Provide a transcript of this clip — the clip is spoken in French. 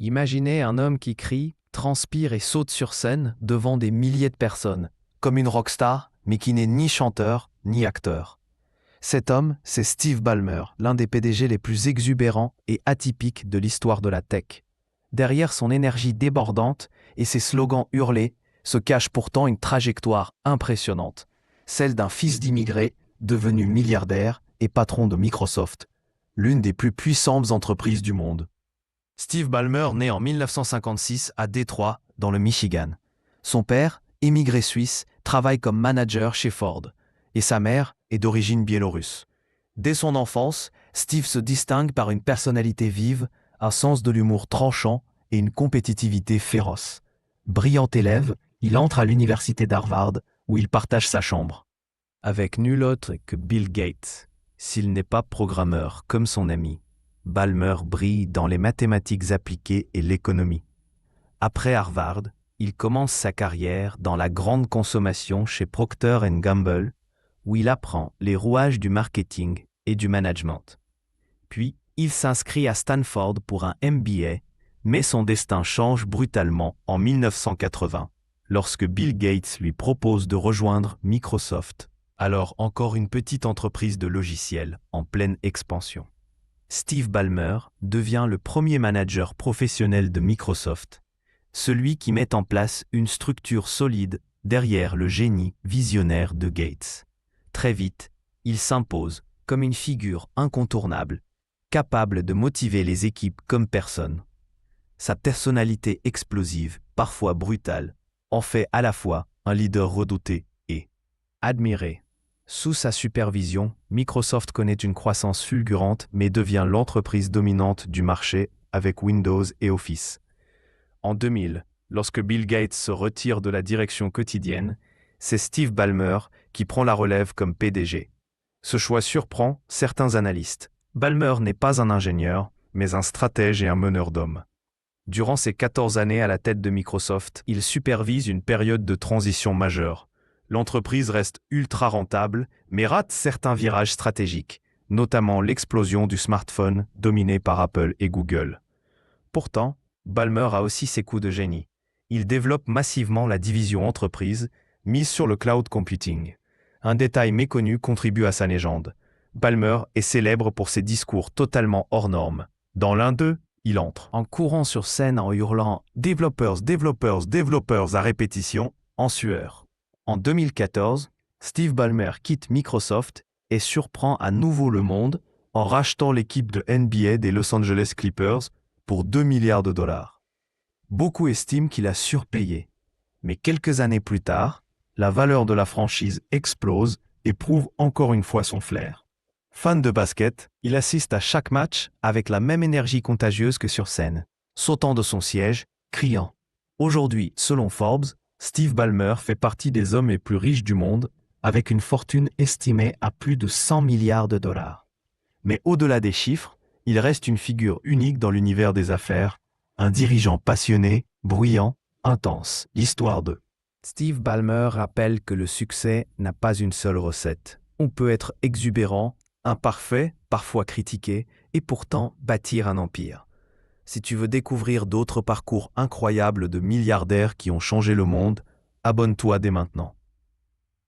Imaginez un homme qui crie, transpire et saute sur scène devant des milliers de personnes, comme une rockstar, mais qui n'est ni chanteur ni acteur. Cet homme, c'est Steve Ballmer, l'un des PDG les plus exubérants et atypiques de l'histoire de la tech. Derrière son énergie débordante et ses slogans hurlés se cache pourtant une trajectoire impressionnante, celle d'un fils d'immigré devenu milliardaire et patron de Microsoft, l'une des plus puissantes entreprises du monde. Steve Ballmer naît en 1956 à Détroit, dans le Michigan. Son père, émigré suisse, travaille comme manager chez Ford, et sa mère est d'origine biélorusse. Dès son enfance, Steve se distingue par une personnalité vive, un sens de l'humour tranchant et une compétitivité féroce. Brillant élève, il entre à l'université d'Harvard, où il partage sa chambre avec nul autre que Bill Gates. S'il n'est pas programmeur comme son ami, Ballmer brille dans les mathématiques appliquées et l'économie. Après Harvard, il commence sa carrière dans la grande consommation chez Procter & Gamble, où il apprend les rouages du marketing et du management. Puis, il s'inscrit à Stanford pour un MBA, mais son destin change brutalement en 1980, lorsque Bill Gates lui propose de rejoindre Microsoft, alors encore une petite entreprise de logiciels en pleine expansion. Steve Ballmer devient le premier manager professionnel de Microsoft, celui qui met en place une structure solide derrière le génie visionnaire de Gates. Très vite, il s'impose comme une figure incontournable, capable de motiver les équipes comme personne. Sa personnalité explosive, parfois brutale, en fait à la fois un leader redouté et admiré. Sous sa supervision, Microsoft connaît une croissance fulgurante mais devient l'entreprise dominante du marché avec Windows et Office. En 2000, lorsque Bill Gates se retire de la direction quotidienne, c'est Steve Ballmer qui prend la relève comme PDG. Ce choix surprend certains analystes. Ballmer n'est pas un ingénieur, mais un stratège et un meneur d'hommes. Durant ses 14 années à la tête de Microsoft, il supervise une période de transition majeure. L'entreprise reste ultra rentable, mais rate certains virages stratégiques, notamment l'explosion du smartphone dominé par Apple et Google. Pourtant, Ballmer a aussi ses coups de génie. Il développe massivement la division entreprise, mise sur le cloud computing. Un détail méconnu contribue à sa légende. Ballmer est célèbre pour ses discours totalement hors normes. Dans l'un d'eux, il entre en courant sur scène en hurlant « Developers, developers, developers » à répétition, en sueur. En 2014, Steve Ballmer quitte Microsoft et surprend à nouveau le monde en rachetant l'équipe de NBA des Los Angeles Clippers pour 2 milliards de dollars. Beaucoup estiment qu'il a surpayé, mais quelques années plus tard, la valeur de la franchise explose et prouve encore une fois son flair. Fan de basket, il assiste à chaque match avec la même énergie contagieuse que sur scène, sautant de son siège, criant. Aujourd'hui, selon Forbes, Steve Ballmer fait partie des hommes les plus riches du monde, avec une fortune estimée à plus de 100 milliards de dollars. Mais au-delà des chiffres, il reste une figure unique dans l'univers des affaires, un dirigeant passionné, bruyant, intense. L'histoire de Steve Ballmer rappelle que le succès n'a pas une seule recette. On peut être exubérant, imparfait, parfois critiqué, et pourtant bâtir un empire. Si tu veux découvrir d'autres parcours incroyables de milliardaires qui ont changé le monde, abonne-toi dès maintenant.